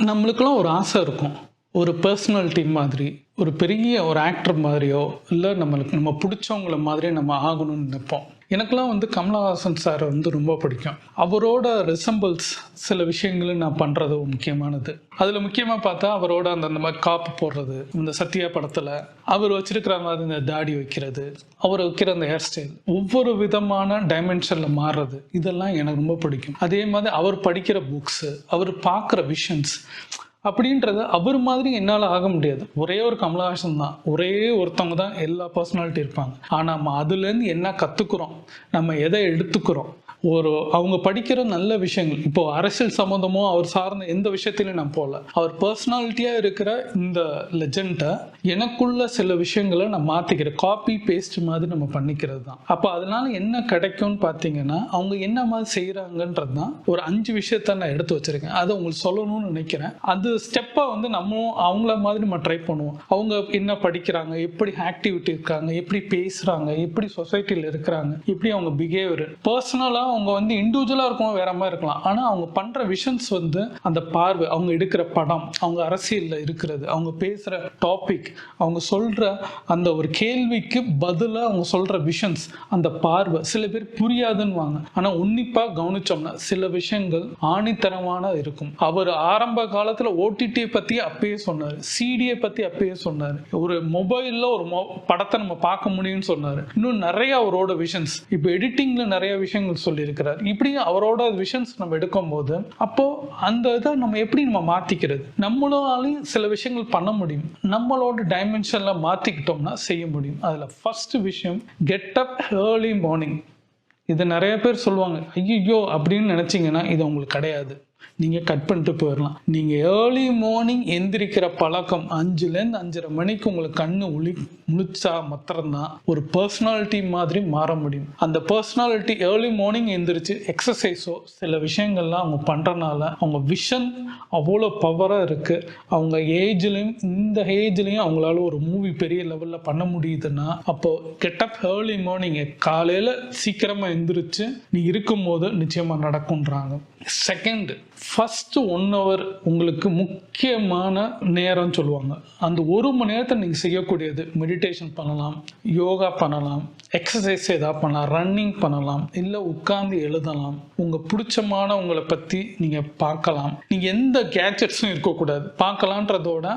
நம்மளுக்கெல்லாம் ஒரு ஆசை இருக்கும். ஒரு பர்சனாலிட்டி மாதிரி, ஒரு பெரிய ஒரு ஆக்டர் மாதிரியோ, இல்ல நம்ம புடிச்சவங்கள மாதிரியோ நம்ம ஆகணும்னு நினைப்போம். எனக்கெல்லாம் கமலஹாசன் சார் ரொம்ப பிடிக்கும். அவரோட ரிசம்பிள்ஸ் சில விஷயங்கள நான் பண்றது முக்கியமானது. அதுல முக்கியமா பார்த்தா அவரோட அந்த மாதிரி காப்பு போடுறது, இந்த சத்யா படத்துல அவர் வச்சிருக்கிற மாதிரி இந்த தாடி வைக்கிறது, அவர் வைக்கிற அந்த ஹேர் ஸ்டைல், ஒவ்வொரு விதமான டைமென்ஷன்ல மாறுறது, இதெல்லாம் எனக்கு ரொம்ப பிடிக்கும். அதே மாதிரி அவர் படிக்கிற புக்ஸ், அவர் பார்க்குற விஷன்ஸ் அப்படின்றது அவர் மாதிரி என்னால் ஆக முடியாது. ஒரே ஒரு கமலஹாசன் தான், ஒரே ஒருத்தவங்க தான் எல்லா பர்சனாலிட்டி இருப்பாங்க. ஆனால் நம்ம அதுலேருந்து என்ன கற்றுக்குறோம், நம்ம எதை எடுத்துக்கிறோம், அவங்க படிக்கிற நல்ல விஷயங்கள், இப்போ அரசியல் சம்மந்தமோ அவர் சார்ந்த எந்த விஷயத்திலையும் நான் போகல. அவர் பர்சனாலிட்டியாக இருக்கிற இந்த லெஜெண்டை எனக்குள்ள சில விஷயங்களை நான் மாற்றிக்கிறேன். காப்பி பேஸ்ட் மாதிரி நம்ம பண்ணிக்கிறது தான். அப்போ அதனால என்ன கிடைக்கும்னு பார்த்தீங்கன்னா, அவங்க என்ன மாதிரி செய்கிறாங்கன்றது தான் ஒரு 5 விஷயத்த நான் எடுத்து வச்சிருக்கேன். அதை உங்களுக்கு சொல்லணும்னு நினைக்கிறேன். அது ஸ்டெப்பாக நம்மளும் அவங்கள மாதிரி நம்ம ட்ரை பண்ணுவோம். அவங்க என்ன படிக்கிறாங்க, எப்படி ஆக்டிவிட்டி இருக்காங்க, எப்படி பேசுகிறாங்க, எப்படி சொசைட்டியில் இருக்கிறாங்க, எப்படி அவங்க பிஹேவியர், பர்சனலாக அவங்க இண்டிவிஜுவலா இருக்கும், வேற மாதிரி இருக்கலாம். ஆனா அவங்க பண்ற விஷன்ஸ் அந்த பார்வை, அவங்க எடுக்கிற படம், அவங்க அரசியல்ல இருக்கிறது, அவங்க பேசுற டாபிக், அவங்க சொல்ற அந்த ஒரு கேள்விக்கு பதிலா அவங்க சொல்ற விஷன்ஸ், அந்த பார்வை சில பேர் புரியாதுன்னு. ஆனா உன்னிப்பா கவனிச்சோம்னா சில விஷயங்கள் ஆணித்தரமான இருக்கும். அவர் ஆரம்ப காலத்துல ஓடிடி பத்தி அப்பயே சொன்னாரு, சிடியை பத்தி அப்பயே சொன்னாரு, ஒரு மொபைல்ல ஒரு படத்தை நம்ம பார்க்க முடியும்னு சொன்னாரு. இன்னும் நிறைய அவரோட விஷன்ஸ், இப்போ எடிட்டிங்ல நிறைய விஷயங்கள் சொல்லி இருக்கிறார். இப்படி அவரோட விஷன்ஸ் நம்ம எடுக்கும் போது, அப்போ அந்த இதை நம்ம மாத்திக்கிறது, நம்மளாலையும் சில விஷயங்கள் பண்ண முடியும். நம்மளோட டைமென்ஷன்ல மாத்திக்கிட்டோம்னா செய்ய முடியும். அதுல ஃபர்ஸ்ட் விஷயம், கெட் அப் ஏர்லி மார்னிங். இது நிறைய பேர் சொல்லுவாங்க, ஐயோ அப்படின்னு நினைச்சீங்கன்னா இது உங்களுக்கு கிடையாது. நீங்கள் கட் பண்ணிட்டு போயிடலாம். நீங்கள் ஏர்லி மார்னிங் எந்திரிக்கிற பழக்கம் 5லேருந்து 5:30 மணிக்கு உங்களுக்கு கண்ணு முழிச்சா மாத்திரம்தான் ஒரு பர்சனாலிட்டி மாதிரி மாற முடியும். அந்த பர்சனாலிட்டி ஏர்லி மார்னிங் எந்திரிச்சு எக்ஸசைஸோ சில விஷயங்கள்லாம் அவங்க பண்ணுறனால அவங்க விஷன் அவ்வளோ பவராக இருக்குது. அவங்க இந்த ஏஜ்லேயும் அவங்களால ஒரு மூவி பெரிய லெவலில் பண்ண முடியுதுன்னா, அப்போது கெட்டப் ஏர்லி மார்னிங், காலையில் சீக்கிரமாக எந்திரிச்சு நீ இருக்கும்போது நிச்சயமாக நடக்கும்ன்றாங்க. செகண்ட், ஃபர்ஸ்ட் 1 hour உங்களுக்கு முக்கியமான நேரம் சொல்லுவாங்க. அந்த 1 மணி நேரத்தை நீங்கள் செய்யக்கூடியது மெடிடேஷன் பண்ணலாம், யோகா பண்ணலாம், எக்ஸசைஸ் ஏதாவது பண்ணலாம், ரன்னிங் பண்ணலாம், இல்லை உட்கார்ந்து எழுதலாம், உங்கள் பிடிச்சமானவங்களை பற்றி நீங்கள் பார்க்கலாம். நீங்கள் எந்த கேட்ஜெட்ஸும் இருக்கக்கூடாது, பார்க்கலான்றதோட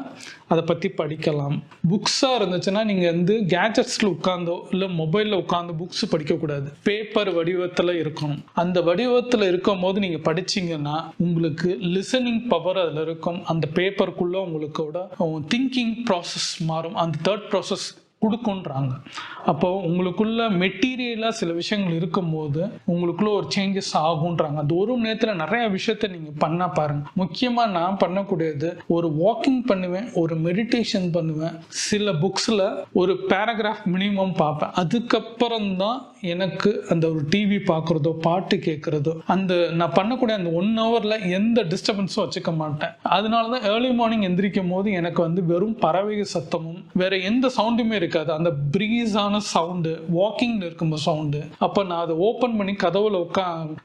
அதை பற்றி படிக்கலாம். புக்ஸாக இருந்துச்சுன்னா நீங்கள் கேட்ஜெட்ஸில் உட்காந்தோ இல்லை மொபைலில் உட்காந்து புக்ஸ் படிக்கக்கூடாது, பேப்பர் வடிவத்தில் இருக்கணும். அந்த வடிவத்தில் இருக்கும் போது நீங்கள் படிச்சிங்கன்னா உங்களுக்கு லிசனிங் பவர் அதில் இருக்கும். அந்த பேப்பருக்குள்ளே உங்களுக்கோட திங்கிங் ப்ராசஸ் மாறும், அந்த தேர்ட் ப்ராசஸ் கொடுக்குன்றாங்க. அப்போ உங்களுக்குள்ள மெட்டீரியலாக சில விஷயங்கள் இருக்கும்போது உங்களுக்குள்ள ஒரு சேஞ்சஸ் ஆகுன்றாங்க. அந்த 1 மணி நேரத்தில் நிறைய விஷயத்த நீங்கள் பண்ண பாருங்க. முக்கியமாக நான் பண்ணக்கூடியது, ஒரு வாக்கிங் பண்ணுவேன், ஒரு மெடிடேஷன் பண்ணுவேன், சில புக்ஸில் ஒரு பேராகிராஃப் மினிமம் பார்ப்பேன். அதுக்கப்புறம் தான் எனக்கு அந்த ஒரு டிவி பார்க்குறதோ பாட்டு கேட்குறதோ, அந்த நான் பண்ணக்கூடிய அந்த 1 hourல எந்த டிஸ்டர்பன்ஸும் வச்சுக்க மாட்டேன். அதனால தான் ஏர்லி மார்னிங் எந்திரிக்கும் போது எனக்கு வெறும் பறவை சத்தமும் வேற எந்த சவுண்டுமே இருக்காது. அந்த பிரீஸான சவுண்டு, வாக்கிங்ல இருக்கும்போது சவுண்டு. அப்போ நான் அதை ஓப்பன் பண்ணி கதவுல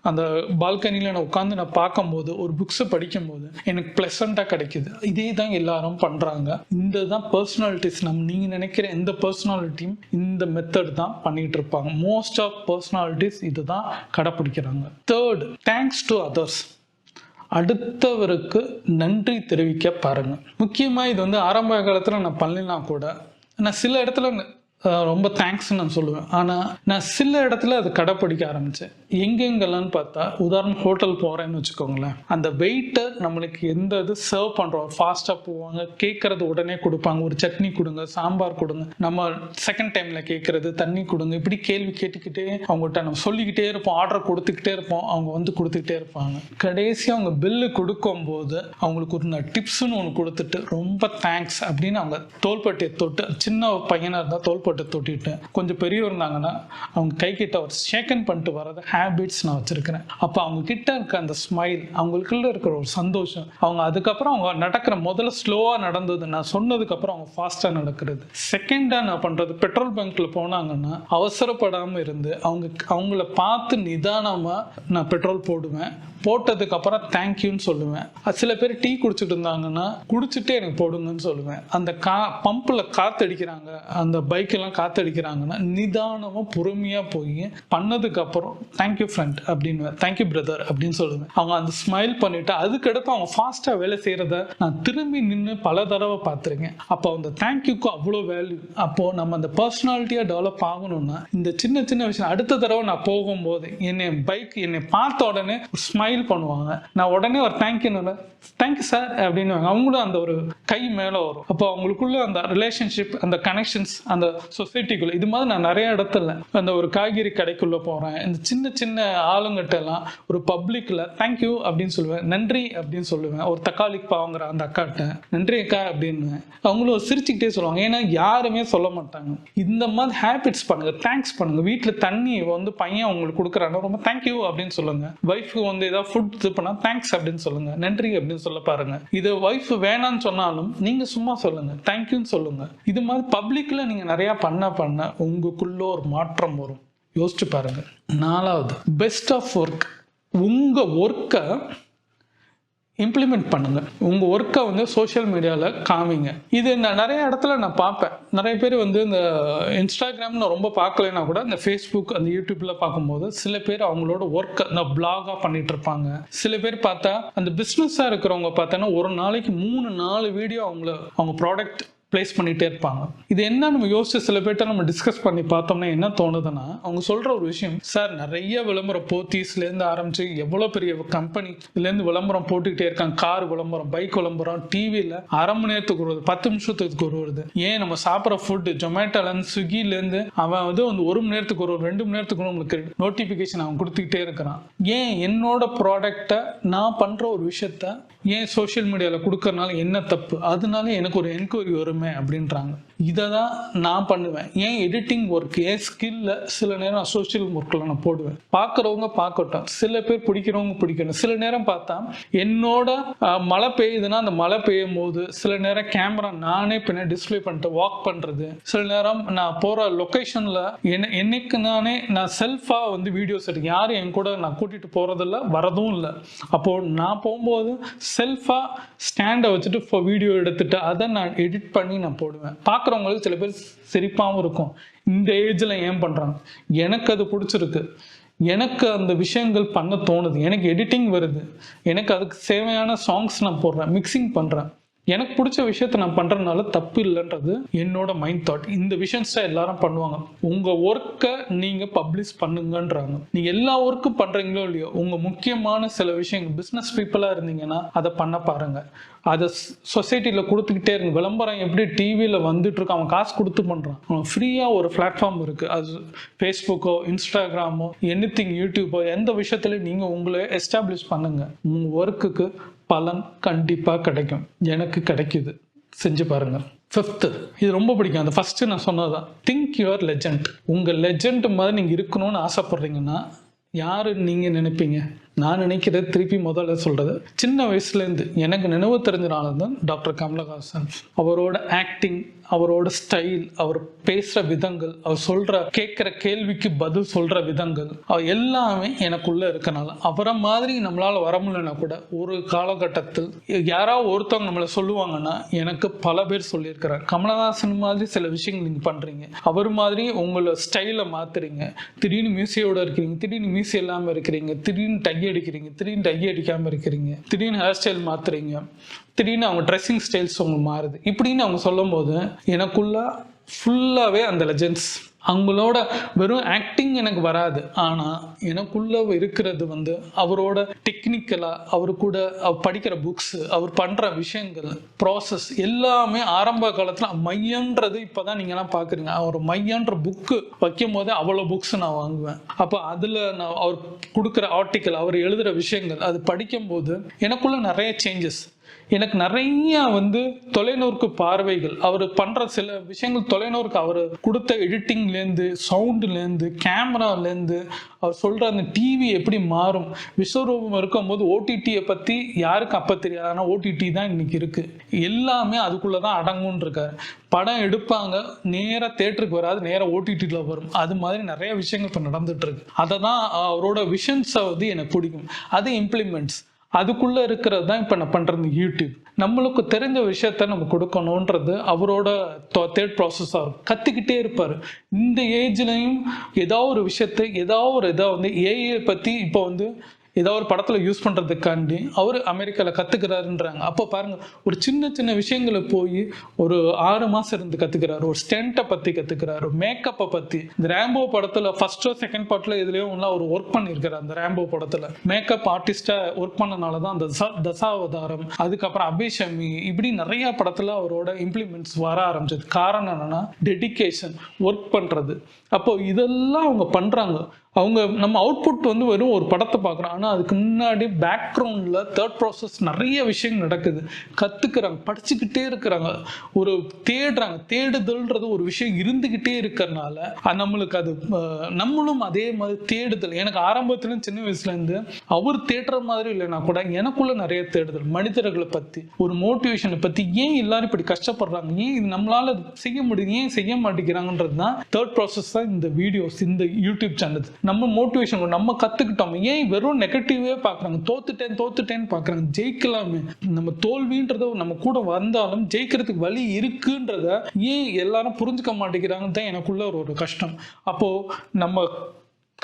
அந்த பால்கனியில் நான் உட்காந்து நான் பார்க்கும்போது, ஒரு புக்ஸை படிக்கும்போது எனக்கு பிளசண்டாக கிடைக்குது. இதே தான் எல்லாரும் பண்ணுறாங்க. இந்த தான் பர்சனாலிட்டிஸ். நீங்கள் நினைக்கிற எந்த பர்சனாலிட்டியும் இந்த மெத்தட் தான் பண்ணிட்டு இருப்பாங்க. மோஸ்ட் ஆஃப் பர்சனாலிட்டிஸ் இதுதான் கடைப்பிடிக்கிறாங்க. Third, thanks to others. அடுத்தவருக்கு நன்றி தெரிவிக்க பாருங்க. முக்கியமாக இது ஆரம்ப காலத்தில் நான் பண்ணலாம் கூட, நான் சில இடத்துல ரொம்ப தேங்க்ஸ்ன்னு நான் சொல்லுவேன். ஆனால் நான் சில இடத்துல அதை கடைப்பிடிக்க ஆரம்பித்தேன். எங்கெங்கெல்லாம்னு பார்த்தா, உதாரணம் ஹோட்டல் போகிறேன்னு வச்சுக்கோங்களேன், அந்த வெயிட்டர் நம்மளுக்கு எந்த இது சர்வ் பண்ணுறோம், ஃபாஸ்ட்டாக போவாங்க, கேட்குறது உடனே கொடுப்பாங்க, ஒரு சட்னி கொடுங்க, சாம்பார் கொடுங்க, நம்ம செகண்ட் டைமில் கேட்குறது தண்ணி கொடுங்க, இப்படி கேள்வி கேட்டுக்கிட்டே அவங்ககிட்ட நம்ம சொல்லிக்கிட்டே இருப்போம், ஆர்டர் கொடுத்துக்கிட்டே இருப்போம், அவங்க கொடுத்துக்கிட்டே இருப்பாங்க. கடைசியாக அவங்க பில்லு கொடுக்கும்போது அவங்களுக்கு ஒரு டிப்ஸ்ன்னு ஒன்று கொடுத்துட்டு ரொம்ப தேங்க்ஸ் அப்படின்னு அவங்க தோள்பட்டியை தொட்டு, சின்ன பையனாக இருந்தால் தோள்பட்டை தொட்டிட்டு, கொஞ்சம் பெரியவர் இருந்தாங்கன்னா அவங்க கை கிட்ட ஒரு ஷேக்கன் பண்ணிட்டு வர்றது ஹேபிட்ஸ் நான் வச்சிருக்கிறேன். அப்போ அவங்க கிட்ட இருக்க அந்த ஸ்மைல், அவங்களுக்குள்ள இருக்கிற ஒரு சந்தோஷம், அவங்க அதுக்கப்புறம் அவங்க நடக்கிற முதல்ல ஸ்லோவாக நடந்தது, நான் சொன்னதுக்கப்புறம் அவங்க ஃபாஸ்ட்டாக நடக்கிறது. செகண்டாக நான் பண்ணுறது, பெட்ரோல் பங்க்ல போனாங்கன்னா அவசரப்படாமல் இருந்து அவங்கள பார்த்து நிதானமாக நான் பெட்ரோல் போடுவேன். போட்டதுக்கு அப்புறம் தேங்க்யூன்னு சொல்லுவேன். சில பேர் டீ குடிச்சிட்டு இருந்தாங்கன்னா குடிச்சிட்டு எனக்கு போடுங்கன்னு சொல்லுவேன். அந்த பம்பில் காத்தடிக்கிறாங்க, அந்த பைக்கெல்லாம் காத்தடிக்கிறாங்கன்னா நிதானமாக பொறுமையாக போய் பண்ணதுக்கு அப்புறம் தேங்க்யூ ஃப்ரெண்ட் அப்படின்னு, தேங்க்யூ பிரதர் அப்படின்னு சொல்லுவேன். அவங்க அந்த ஸ்மைல் பண்ணிட்டு அதுக்கடுத்து அவங்க ஃபாஸ்ட்டாக வேலை செய்கிறத நான் திரும்பி நின்று பல தடவை பார்த்துருக்கேன். அப்போ அந்த தேங்க்யூக்கு அவ்வளோ வேல்யூ. அப்போது நம்ம அந்த பர்சனாலிட்டியாக டெவலப் ஆகணும்னா இந்த சின்ன சின்ன விஷயம். அடுத்த தடவை நான் போகும்போது என்னை பார்த்த உடனே ஸ்மைல் பண்ணுவாங்க. நான் உடனே ஒரு தேங்க்யூ சார் அப்படின்னு அவங்களும் அந்த ஒரு கை மேலே வரும். அப்போ அவங்களுக்குள்ள அந்த ரிலேஷன்ஷிப், அந்த கனெக்ஷன்ஸ், அந்த சொசைட்டிக்குள்ள இது மாதிரி நான் நிறைய இடத்துல அந்த ஒரு காய்கறி கடைக்குள்ள போகிறேன், இந்த சின்ன சின்ன ஆளுங்கிட்ட எல்லாம் ஒரு பப்ளிக்ல தேங்க்யூ அப்படின்னு சொல்லுவேன், நன்றி அப்படின்னு சொல்லுவேன். ஒரு தக்காளி வாங்குற அந்த அக்காட்ட நன்றி அக்கா அப்படின்னு அவங்களும் சிரிச்சுக்கிட்டே சொல்லுவாங்க. ஏன்னா யாருமே சொல்ல மாட்டாங்க. இந்த மாதிரி ஹேபிட்ஸ் பண்ணுங்க, தேங்க்ஸ் பண்ணுங்க. வீட்டில் தண்ணி வந்து பையன் உங்களுக்கு கொடுக்குறாங்க, ரொம்ப தேங்க்யூ அப்படின்னு சொல்லுங்க. ஒய்ஃபுக்கு வந்து ஏதாவது ஃபுட் இது பண்ணா தேங்க்ஸ் அப்படின்னு சொல்லுங்க, நன்றி அப்படின்னு சொல்ல பாருங்க. இது ஒய்ஃப் வேணான்னு சொன்னாலும் நீங்க சும்மா சொல்லுங்க, தேங்க்யூன்னு சொல்லுங்க. இது மாதிரி பப்ளிக்ல நீங்க நிறைய பண்ண உங்களுக்குள்ள ஒரு மாற்றம் வரும். யோசிச்சு பாருங்க. 4வது, பெஸ்ட் ஆஃப் ஒர்க். உங்க ஒர்க்கை இம்ப்ளிமெண்ட் பண்ணுங்க. உங்க ஒர்க்கை வந்து சோஷியல் மீடியாவில் காமிங்க. இது நான் நிறைய இடத்துல நான் பார்ப்பேன். நிறைய பேர் வந்து இந்த இன்ஸ்டாகிராம் நான் ரொம்ப பார்க்கலைன்னா கூட இந்த ஃபேஸ்புக், அந்த யூடியூப்ல பார்க்கும்போது சில பேர் அவங்களோட ஒர்க்கை இந்த பிளாகா பண்ணிட்டு இருப்பாங்க. சில பேர் பார்த்தா அந்த பிஸ்னஸாக இருக்கிறவங்க பார்த்தோன்னா ஒரு நாளைக்கு 3-4 வீடியோ அவங்க ப்ராடக்ட் பிளேஸ் பண்ணிகிட்டே இருப்பாங்க. இது என்ன நம்ம யோசிச்சு சில பேர்ட்ட நம்ம டிஸ்கஸ் பண்ணி பார்த்தோம்னா என்ன தோணுதுன்னா, அவங்க சொல்கிற ஒரு விஷயம், சார் நிறைய விளம்பரம் போத்தீஸ்லேருந்து ஆரம்பிச்சு எவ்வளோ பெரிய கம்பெனி இதுலேருந்து விளம்பரம் போட்டுக்கிட்டே இருக்காங்க. கார் விளம்பரம், பைக் விளம்பரம், டிவியில் அரை மணி நேரத்துக்கு ஒரு வருது, 10 நிமிஷத்துக்கு ஒரு வருது. ஏன் நம்ம சாப்பிட்ற ஃபுட்டு ஜொமேட்டோலேருந்து ஸ்விக்கிலேருந்து அவன் வந்து 1 மணி நேரத்துக்கு ஒரு 2 மணி நேரத்துக்கு நம்மளுக்கு நோட்டிஃபிகேஷன் அவன் கொடுத்துக்கிட்டே இருக்கிறான். ஏன் என்னோட ப்ராடக்டை நான் பண்ணுற ஒரு விஷயத்த ஏன் சோஷியல் மீடியாவில் கொடுக்கறனால என்ன தப்பு? அதனால எனக்கு ஒரு என்கொயரி வருமே அப்படின்றாங்க. இதை தான் நான் பண்ணுவேன். ஏன் எடிட்டிங் ஒர்க், ஏன் ஸ்கில்ல சில நேரம் நான் சோஷியல் ஒர்க்கில் நான் போடுவேன். பார்க்குறவங்க பார்க்கட்டும், சில பேர் பிடிக்கிறவங்க பிடிக்கணும். சில நேரம் பார்த்தா என்னோட மழை பெய்யுதுன்னா அந்த மழை பெய்யும் போது சில நேரம் கேமரா நானே பின்ன டிஸ்பிளே பண்ணிட்டு வாக் பண்ணுறது, சில நேரம் நான் போகிற லொக்கேஷனில் என்னைக்கு நான் செல்ஃபாக வந்து வீடியோஸ் எடுக்க, யாரும் என் கூட நான் கூட்டிகிட்டு போகிறதில்ல, வரதும் இல்லை. அப்போது நான் போகும்போது செல்ஃபாக ஸ்டாண்டை வச்சுட்டு வீடியோ எடுத்துட்டு அதை நான் எடிட் பண்ணி நான் போடுவேன். பார்க்குறவங்களுக்கு சில பேர் சிரிப்பாகவும் இருக்கும், இந்த ஏஜில் ஏன் பண்ணுறாங்க. எனக்கு அது பிடிச்சிருக்கு, எனக்கு அந்த விஷயங்கள் பண்ண தோணுது, எனக்கு எடிட்டிங் வருது, எனக்கு அதுக்கு தேவையான சாங்ஸ் நான் போடுறேன், மிக்சிங் பண்ணுறேன். எனக்கு பிடிச்ச விஷயத்த நான் பண்ணுறதுனால தப்பு இல்லைன்றது என்னோட மைண்ட் தாட். இந்த விஷயத்தை எல்லாரும் பண்ணுவாங்க. உங்கள் ஒர்க்கை நீங்கள் பப்ளிஷ் பண்ணுங்கன்றாங்க. நீங்கள் எல்லா ஒர்க்கும் பண்ணுறீங்களோ இல்லையோ, உங்கள் முக்கியமான சில விஷயங்கள் பிஸ்னஸ் பீப்புளாக இருந்தீங்கன்னா அதை பண்ண பாருங்கள். அதை சொசைட்டியில் கொடுத்துக்கிட்டே இருங்க. விளம்பரம் எப்படி டிவியில் வந்துட்டு இருக்கு, அவன் காசு கொடுத்து பண்ணுறான். அவன் ஃப்ரீயாக ஒரு பிளாட்ஃபார்ம் இருக்குது. அது ஃபேஸ்புக்கோ இன்ஸ்டாகிராமோ எனிதிங் யூடியூப்போ எந்த விஷயத்துலையும் நீங்கள் உங்களை எஸ்டாப்ளிஷ் பண்ணுங்கள். உங்கள் ஒர்க்குக்கு பலன் கண்டிப்பாக கிடைக்கும். எனக்கு கிடைக்குது, செஞ்சு பாருங்க. 5th, இது ரொம்ப பிடிக்கும். அந்த ஃபர்ஸ்ட் நான் சொன்னதுதான், திங்க் யுவர் லெஜெண்ட். உங்கள் லெஜெண்ட் மாதிரி நீங்கள் இருக்கணும்னு ஆசைப்படுறீங்கன்னா யாரு நீங்கள் நினைப்பீங்க? நான் நினைக்கிறது திருப்பி முதல்ல சொல்கிறது, சின்ன வயசுலேருந்து எனக்கு நினைவு தெரிஞ்சனால தான் டாக்டர் கமலஹாசன். அவரோட ஆக்டிங், அவரோட ஸ்டைல், அவர் பேசுகிற விதங்கள், அவர் கேட்குற கேள்விக்கு பதில் சொல்கிற விதங்கள், எல்லாமே எனக்குள்ளே இருக்கனால அவரை மாதிரி நம்மளால் வர முடியலன்னா கூட ஒரு காலகட்டத்தில் யாராவது ஒருத்தவங்க நம்மளை சொல்லுவாங்கன்னா எனக்கு பல பேர் சொல்லியிருக்கிறார், கமலஹாசன் மாதிரி சில விஷயங்கள் நீங்கள் பண்ணுறீங்க, அவர் மாதிரி உங்களை ஸ்டைலை மாற்றுறீங்க, திடீர்னு மியூசியோட இருக்கிறீங்க, திடீர்னு மியூசி இல்லாமல் இருக்கிறீங்க, திடீர்னு டை அடிக்கிறீங்க, திடீர்னு டை அடிக்காமல் இருக்கிறீங்க, திடீர்னு ஹேர் ஸ்டைல் மாற்றுறீங்க, திடீர்னு அவங்க ட்ரெஸ்ஸிங் ஸ்டைல்ஸ் உங்களுக்கு மாறுது இப்படின்னு அவங்க சொல்லும் போது எனக்குள்ள ஃபுல்லாகவே அந்த லெஜெண்ட்ஸ், அவங்களோட வெறும் ஆக்டிங் எனக்கு வராது, ஆனால் எனக்குள்ள இருக்கிறது வந்து அவரோட டெக்னிக்கலாக, அவரு கூட அவர் படிக்கிற புக்ஸு, அவர் பண்ணுற விஷயங்கள், ப்ராசஸ் எல்லாமே ஆரம்ப காலத்தில் மையன்றது இப்போ தான் நீங்கள்லாம் பார்க்குறீங்க. அவர் மையன்ற புக்கு வைக்கும் போதே அவ்வளோ புக்ஸ் நான் வாங்குவேன். அப்போ அதில் நான் அவர் கொடுக்குற ஆர்டிக்கல், அவர் எழுதுகிற விஷயங்கள் அது படிக்கும்போது எனக்குள்ள நிறைய சேஞ்சஸ். எனக்கு நிறைய தொலைநோக்கு பார்வைகள் அவர் பண்ணுற சில விஷயங்கள் தொலைநோக்கு அவர் கொடுத்த எடிட்டிங்லேருந்து சவுண்டுலேருந்து கேமராலேருந்து அவர் சொல்கிற அந்த டிவி எப்படி மாறும் விஸ்வரூபம் இருக்கும்போது ஓடிடியை பற்றி யாருக்கு அப்போ தெரியாது, ஆனால் ஓடிடி தான் இன்னைக்கு இருக்குது, எல்லாமே அதுக்குள்ளே தான் அடங்கும்னு இருக்காரு. படம் எடுப்பாங்க, நேராக தேட்டருக்கு வராது, நேராக ஓடிடியில் வரும். அது மாதிரி நிறைய விஷயங்கள் இப்போ நடந்துட்டு இருக்கு. அதை தான் அவரோட விஷன்ஸை எனக்கு பிடிக்கும். அது இம்ப்ளிமெண்ட்ஸ் அதுக்குள்ளே இருக்கிறது தான் இப்போ நான் பண்ணுறது யூடியூப். நம்மளுக்கு தெரிஞ்ச விஷயத்த நம்ம கொடுக்கணுன்றது அவரோட தேர்ட் ப்ராசஸாக இருக்கும். கற்றுக்கிட்டே இருப்பார். இந்த ஏஜ்லையும் ஏதாவது ஒரு விஷயத்தை ஏதாவது ஒரு இதை ஏஐ பற்றி இப்போ ஏதாவது ஒரு படத்தில் யூஸ் பண்ணுறதுக்காண்டி அவர் அமெரிக்காவில் கற்றுக்கிறாருன்றாங்க. அப்போ பாருங்கள், ஒரு சின்ன சின்ன விஷயங்களை போய் ஒரு 6 மாதம் இருந்து கற்றுக்கிறாரு. ஒரு ஸ்டென்ட்டை பற்றி கற்றுக்கிறாரு, மேக்கப்பை பற்றி. இந்த ரேம்போ படத்தில் ஃபர்ஸ்ட்டோ செகண்ட் பார்ட்டில் இதுலேயும் அவர் ஒர்க் பண்ணியிருக்கிறார். அந்த ரேம்போ படத்தில் மேக்கப் ஆர்டிஸ்ட்டாக ஒர்க் பண்ணனால தான் அந்த தசாவதாரம், அதுக்கப்புறம் அபிஷமி, இப்படி நிறையா படத்தில் அவரோட இம்ப்ளிமெண்ட்ஸ் வர ஆரம்பிச்சது. காரணம் என்னென்னா டெடிக்கேஷன், ஒர்க் பண்ணுறது. அப்போது இதெல்லாம் அவங்க பண்ணுறாங்க. அவங்க நம்ம அவுட்புட் வெறும் ஒரு படத்தை பார்க்குறோம், ஆனால் அதுக்கு முன்னாடி பேக்ரவுண்டில் தேர்ட் ப்ராசஸ் நிறைய விஷயங்கள் நடக்குது. கற்றுக்குறாங்க, படிச்சுக்கிட்டே இருக்கிறாங்க, ஒரு தேடுதல்ன்றது ஒரு விஷயம் இருந்துக்கிட்டே இருக்கிறனால நம்மளுக்கு அது நம்மளும் அதே மாதிரி தேடுதல். எனக்கு ஆரம்பத்துல சின்ன வயசுலேருந்து அவர் தேடுற மாதிரி இல்லைன்னா கூட எனக்குள்ள நிறைய தேடுதல், மனிதர்களை பற்றி, ஒரு மோட்டிவேஷனை பற்றி. ஏன் எல்லாரும் இப்படி கஷ்டப்படுறாங்க, ஏன் இது நம்மளால செய்ய முடியும், ஏன் செய்ய மாட்டேங்கிறாங்கன்றது தான் தேர்ட் ப்ராசஸ் தான் இந்த வீடியோஸ், இந்த யூடியூப் சேனல். நம்ம மோட்டிவேஷன் நம்ம கற்றுக்கிட்டோம். ஏன் வெறும் நெகட்டிவே பார்க்குறாங்க, தோத்துட்டேன்னு பார்க்குறாங்க. ஜெயிக்கலாமே, நம்ம தோல்வின்றத நம்ம கூட வந்தாலும் ஜெயிக்கிறதுக்கு வழி இருக்குன்றத ஏன் எல்லாரும் புரிஞ்சுக்க மாட்டேங்கிறாங்கன்னு தான் எனக்குள்ள ஒரு கஷ்டம். அப்போது நம்ம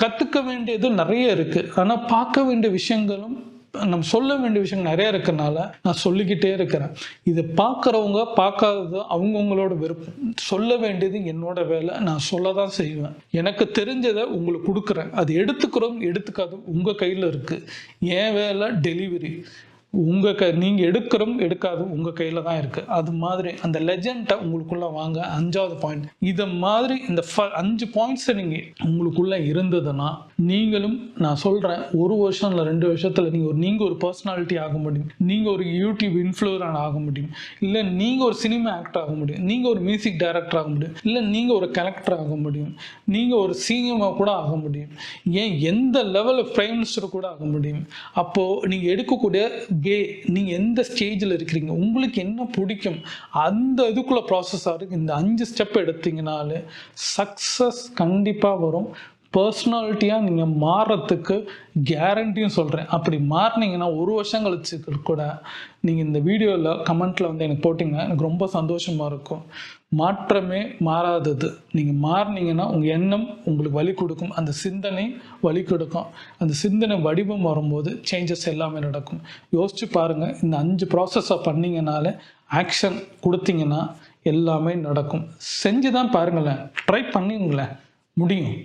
கற்றுக்க வேண்டியது நிறைய இருக்குது, ஆனால் பார்க்க வேண்டிய விஷயங்களும் நம்ம சொல்ல வேண்டிய விஷயங்கள் நிறைய இருக்கிறனால நான் சொல்லிக்கிட்டே இருக்கிறேன். இதை பார்க்குறவங்க பார்க்காதது அவங்கவுங்களோட விருப்பம். சொல்ல வேண்டியது என்னோட வேலை, நான் சொல்ல தான் செய்வேன். எனக்கு தெரிஞ்சதை உங்களுக்கு கொடுக்குறேன். அது எடுத்துக்கிறோம் எடுத்துக்காது உங்கள் கையில் இருக்குது. என் வேலை டெலிவரி. நீங்கள் எடுக்காது உங்கள் கையில் தான் இருக்குது. அது மாதிரி அந்த லெஜெண்டை உங்களுக்குள்ளே வாங்க. 5வது பாயிண்ட், இதை மாதிரி இந்த 5 பாயிண்ட்ஸை நீங்கள் உங்களுக்குள்ளே இருந்ததுன்னா நீங்களும், நான் சொல்கிறேன், 1 வருஷம் இல்லை 2 வருஷத்தில் நீங்கள் ஒரு பர்சனாலிட்டி ஆக முடியும், நீங்கள் ஒரு யூடியூப் இன்ஃப்ளூயர் ஆக முடியும், இல்லை நீங்கள் ஒரு சினிமா ஆக்டர் ஆக முடியும், நீங்கள் ஒரு மியூசிக் டைரக்டர் ஆக முடியும், இல்லை நீங்கள் ஒரு கலெக்டர் ஆக முடியும், நீங்கள் ஒரு சிஎம்ஓ கூட ஆக முடியும், ஏன் எந்த லெவலில் பிரைம் மினிஸ்டர் கூட ஆக முடியும். அப்போது நீங்கள் எடுக்கக்கூடிய நீங்கள் எந்த ஸ்டேஜில் இருக்கிறீங்க, உங்களுக்கு என்ன பிடிக்கும், அந்த இதுக்குள்ள ப்ராசஸ் ஆகுது. இந்த 5 ஸ்டெப் எடுத்தீங்கனாலே சக்ஸஸ் கண்டிப்பாக வரும். பர்சனாலிட்டியாக நீங்கள் மாறுறதுக்கு கேரண்டியும் சொல்கிறேன். அப்படி மாறினீங்கன்னா 1 வருஷம் கழிச்சு கூட நீங்கள் இந்த வீடியோவில் கமெண்ட்டில் எனக்கு போட்டிங்கன்னா எனக்கு ரொம்ப சந்தோஷமாக இருக்கும். மாற்றமே மாறாதது. நீங்கள் மாறினீங்கன்னா உங்கள் எண்ணம் உங்களுக்கு வழி கொடுக்கும், அந்த சிந்தனை வழி கொடுக்கும். அந்த சிந்தனை வடிவம் வரும்போது சேஞ்சஸ் எல்லாமே நடக்கும். யோசிச்சு பாருங்கள், இந்த 5 ப்ராசஸை பண்ணிங்கனாலே, ஆக்ஷன் கொடுத்தீங்கன்னா எல்லாமே நடக்கும். செஞ்சு தான் பாருங்களேன், ட்ரை பண்ணிங்களேன், முடியும்.